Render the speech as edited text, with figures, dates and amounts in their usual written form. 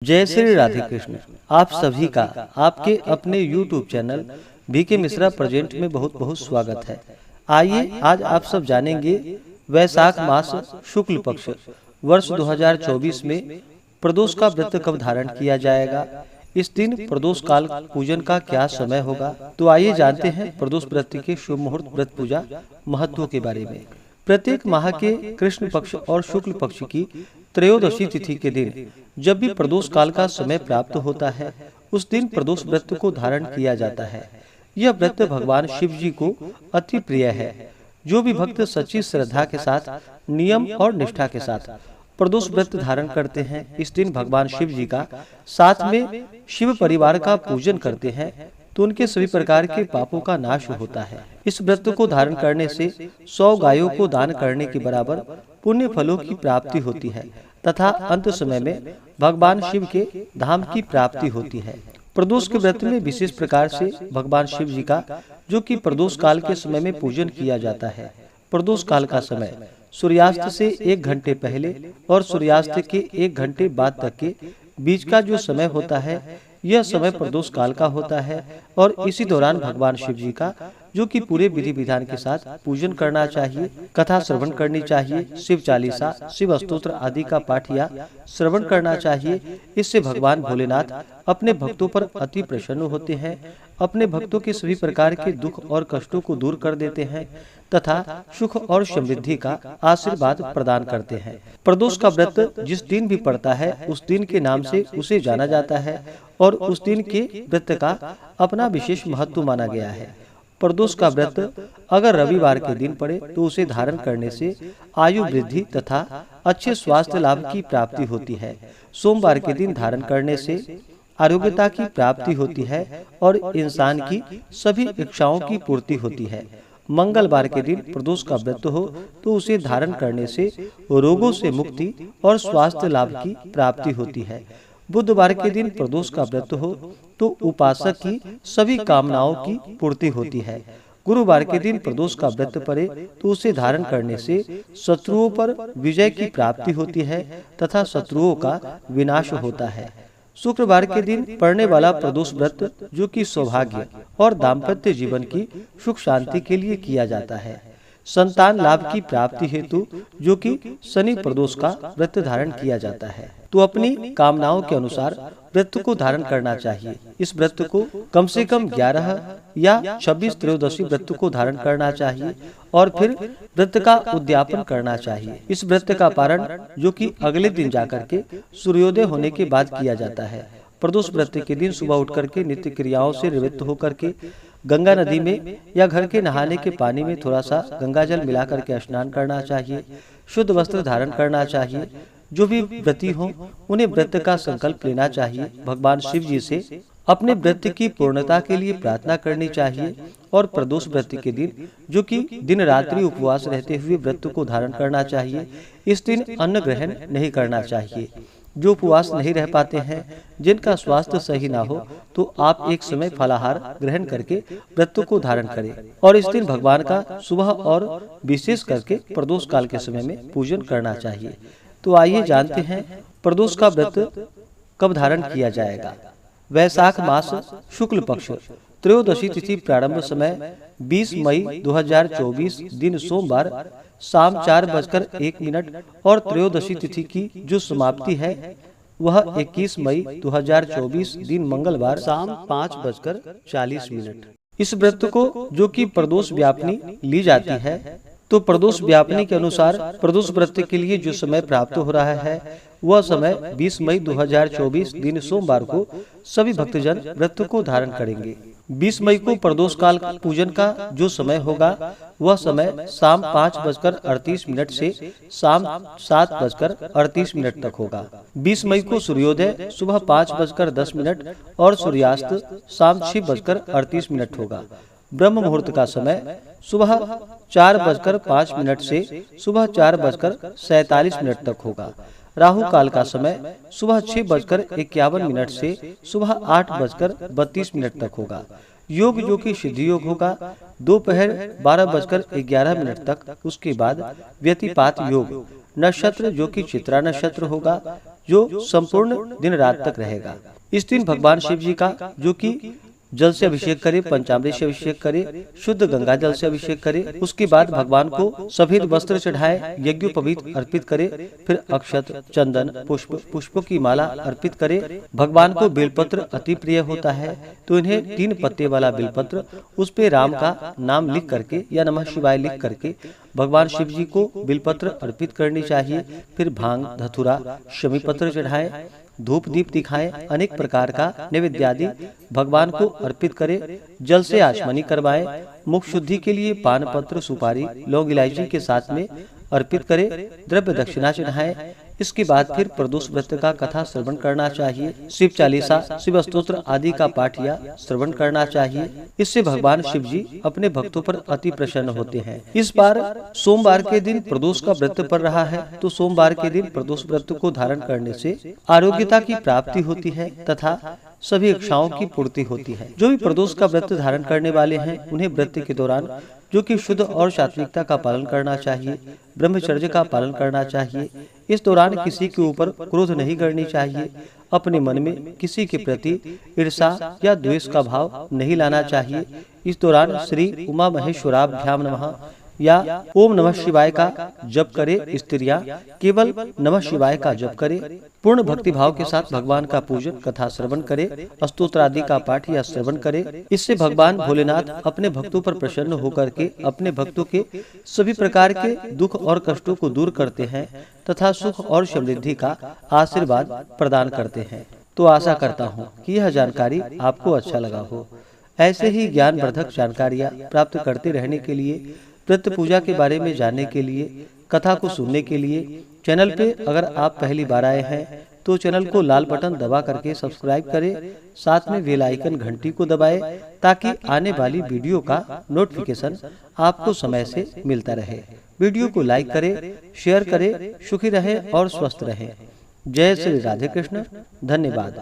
जय श्री राधे कृष्ण। आप सभी का आपके अपने YouTube channel BK Mishra present में बहुत बहुत स्वागत है। आइए आज आप सब जानेंगे वैशाख मास शुक्ल पक्ष वर्ष 2024 में प्रदोष का व्रत कब धारण किया जाएगा। इस दिन प्रदोष काल पूजन का क्या समय होगा। तो आइए जानते हैं प्रदोष व्रत के शुभ मुहूर्त व्रत पूजा महत्व के बारे में। प्रत्येक माह के कृष्ण पक्ष और शुक्ल पक्ष की त्रयोदशी तिथि के दिन जब भी प्रदोष काल का समय प्राप्त होता है, उस दिन प्रदोष व्रत को धारण किया जाता है। यह व्रत भगवान शिव जी को अति प्रिय है। जो भी भक्त सच्ची श्रद्धा के साथ, नियम और निष्ठा के साथ प्रदोष व्रत धारण करते हैं, इस दिन भगवान शिव जी का साथ में शिव परिवार का पूजन करते हैं, तो उनके सभी प्रकार के पापों का नाश होता है। इस व्रत को धारण करने से 100 गायों को दान करने के बराबर पुण्य फलों की प्राप्ति होती है तथा अंत समय में भगवान शिव के धाम की प्राप्ति होती है। प्रदोष के व्रत में विशेष प्रकार से भगवान शिव जी का जो कि प्रदोष काल के समय में पूजन किया जाता है। प्रदोष काल का समय सूर्यास्त से 1 घंटे पहले और सूर्यास्त के 1 घंटे बाद तक के बीच का जो समय होता है, यह समय प्रदोष काल का होता है और इसी दौरान भगवान शिव जी का जो कि पूरे विधि विधान के साथ पूजन करना चाहिए, कथा श्रवण करनी चाहिए, शिव चालीसा, शिव स्तोत्र आदि का पाठ या श्रवण करना चाहिए। इससे भगवान भोलेनाथ अपने भक्तों पर अति प्रसन्न होते हैं, अपने भक्तों के सभी प्रकार के दुख और कष्टों को दूर कर देते हैं तथा सुख और समृद्धि का आशीर्वाद प्रदान करते हैं। प्रदोष का व्रत जिस दिन भी पड़ता है, उस दिन के नाम से उसे जाना जाता है और उस दिन के व्रत का अपना विशेष महत्व माना गया है। प्रदोष का व्रत अगर रविवार के दिन पड़े तो उसे धारण करने से आयु वृद्धि तथा अच्छे स्वास्थ्य लाभ की प्राप्ति होती है। सोमवार के दिन धारण करने से आरोग्यता की प्राप्ति होती है और इंसान की सभी इच्छाओं की पूर्ति होती है। मंगलवार के दिन प्रदोष का व्रत हो तो उसे धारण करने से रोगों से मुक्ति और स्वास्थ्य लाभ की प्राप्ति होती है। बुधवार के दिन प्रदोष का व्रत हो तो उपासक की सभी कामनाओं की पूर्ति होती है। गुरुवार के दिन प्रदोष का व्रत पड़े तो उसे धारण करने से शत्रुओं पर विजय की प्राप्ति होती है तथा शत्रुओं का विनाश होता है। शुक्रवार के दिन पड़ने वाला प्रदोष व्रत जो कि सौभाग्य और दाम्पत्य जीवन की सुख शांति के लिए किया जाता है। संतान लाभ की प्राप्ति हेतु जो कि शनि प्रदोष का व्रत धारण किया जाता है, तो अपनी कामनाओं के अनुसार व्रत को धारण करना चाहिए। इस व्रत को कम से कम 11 या 26 त्रयोदशी व्रत को धारण करना चाहिए और फिर व्रत का उद्यापन करना चाहिए। इस व्रत का पारण जो कि अगले दिन जाकर के सूर्योदय होने के बाद किया जाता है। प्रदोष व्रत के दिन सुबह उठ करके नित्य क्रियाओं से निवृत्त होकर के गंगा नदी में या घर के नहाने के पानी में थोड़ा सा गंगा जल मिला करके स्नान करना चाहिए। शुद्ध वस्त्र धारण करना चाहिए। जो भी व्रती हो उन्हें व्रत का संकल्प लेना चाहिए। भगवान शिव जी से अपने व्रत की पूर्णता के लिए प्रार्थना करनी चाहिए और प्रदोष व्रत के दिन जो कि दिन रात्रि उपवास रहते हुए व्रत को धारण करना चाहिए। इस दिन अन्न ग्रहण नहीं करना चाहिए। जो उपवास नहीं रह पाते हैं, जिनका स्वास्थ्य सही ना हो, तो आप एक समय फलाहार ग्रहण करके व्रत को धारण करें और इस दिन भगवान का सुबह और विशेष करके प्रदोष काल के समय में पूजन करना चाहिए। तो आइए जानते हैं प्रदोष का व्रत कब धारण किया जाएगा। वैशाख मास शुक्ल पक्ष त्रयोदशी तिथि प्रारंभ समय 20 मई 2024 दिन सोमवार शाम 4:01 और त्रयोदशी तिथि की जो समाप्ति है वह 21 मई 2024 दिन मंगलवार शाम 5:40। इस व्रत को जो कि प्रदोष व्यापनी ली जाती है, तो प्रदोष व्यापनी के अनुसार प्रदोष व्रत के लिए जो समय प्राप्त हो रहा है वह समय 20 मई 2024 दिन सोमवार को सभी भक्तजन व्रत को धारण करेंगे। 20 मई को प्रदोष काल पूजन का जो समय होगा वह समय शाम 5:38 से शाम 7:38 तक होगा। 20 मई को सूर्योदय सुबह 5:10 और सूर्यास्त शाम 6:38 होगा। ब्रह्म मुहूर्त का समय सुबह 4:05 से सुबह 4:47 तक होगा। राहु काल का समय सुबह 6:51 से सुबह 8:32 तक होगा। योग जो कि सिद्धि योग होगा दोपहर 12:11 तक। उसके बाद व्यतिपात योग नक्षत्र जो कि चित्रा नक्षत्र होगा जो संपूर्ण दिन रात तक रहेगा। इस दिन भगवान शिव जी का जो कि जल से अभिषेक करे, पंचामृत से अभिषेक करे, शुद्ध गंगा जल से अभिषेक करे। उसके बाद भगवान को सफेद वस्त्र चढ़ाए, यज्ञोपवीत अर्पित करे, फिर अक्षत, चंदन, पुष्पों की माला अर्पित करे। भगवान को बेलपत्र अति प्रिय होता है, तो इन्हें 3 पत्ते वाला बेलपत्र, उस पे राम का नाम लिख करके या नमः शिवाय लिख करके भगवान शिव जी को बेलपत्र अर्पित करनी चाहिए। फिर भांग, धतूरा, शमी पत्र चढ़ाए, धूप दीप दिखाएं, अनेक प्रकार का नैवेद्य आदि भगवान को अर्पित करे। जल से आचमनी करवाएं, मुख शुद्धि के लिए पान पत्र, सुपारी, लौंग, इलायची के साथ में अर्पित करे, द्रव्य दक्षिणा चढ़ाएं। इसके बाद फिर प्रदोष व्रत का कथा श्रवण करना चाहिए। शिव चालीसा, शिव स्तोत्र आदि का पाठ या श्रवण करना चाहिए। इससे भगवान शिव जी अपने भक्तों पर अति प्रसन्न होते हैं। इस बार सोमवार के दिन प्रदोष का व्रत पड़ रहा है, तो सोमवार के दिन प्रदोष व्रत को धारण करने से आरोग्यता की प्राप्ति होती है तथा सभी इच्छाओं की पूर्ति होती है। जो भी प्रदोष का व्रत धारण करने वाले हैं, उन्हें व्रत के दौरान जो कि शुद्ध और सात्विकता का पालन करना चाहिए, ब्रह्मचर्य का पालन करना चाहिए। इस दौरान किसी के ऊपर क्रोध नहीं करनी चाहिए, अपने मन में किसी के प्रति ईर्षा या द्वेष का भाव नहीं लाना चाहिए। इस दौरान श्री उमा महेश्वराभ्याम नमः या ओम नमः शिवाय का जप करे। स्त्रियां केवल नमः शिवाय का जप करे। पूर्ण भक्ति भाव के साथ भगवान का पूजन, कथा श्रवण करे, स्तोत्र आदि का पाठ या श्रवण करे। इससे भगवान भोलेनाथ अपने भक्तों पर प्रसन्न होकर के अपने भक्तों के सभी प्रकार के दुख और कष्टों को दूर करते हैं तथा सुख और समृद्धि का आशीर्वाद प्रदान करते हैं। तो आशा करता हूँ कि यह जानकारी आपको अच्छा लगा हो। ऐसे ही ज्ञानवर्धक जानकारियाँ प्राप्त करते रहने के लिए, व्रत पूजा के बारे में जानने के लिए, कथा को सुनने के लिए चैनल पे अगर आप पहली बार आए हैं तो चैनल को लाल बटन दबा करके सब्सक्राइब करें, साथ में बेल आइकन घंटी को दबाएं ताकि आने वाली वीडियो का नोटिफिकेशन आपको समय से मिलता रहे। वीडियो को लाइक करें, शेयर करें। सुखी रहें और स्वस्थ रहें। जय श्री राधे कृष्ण। धन्यवाद।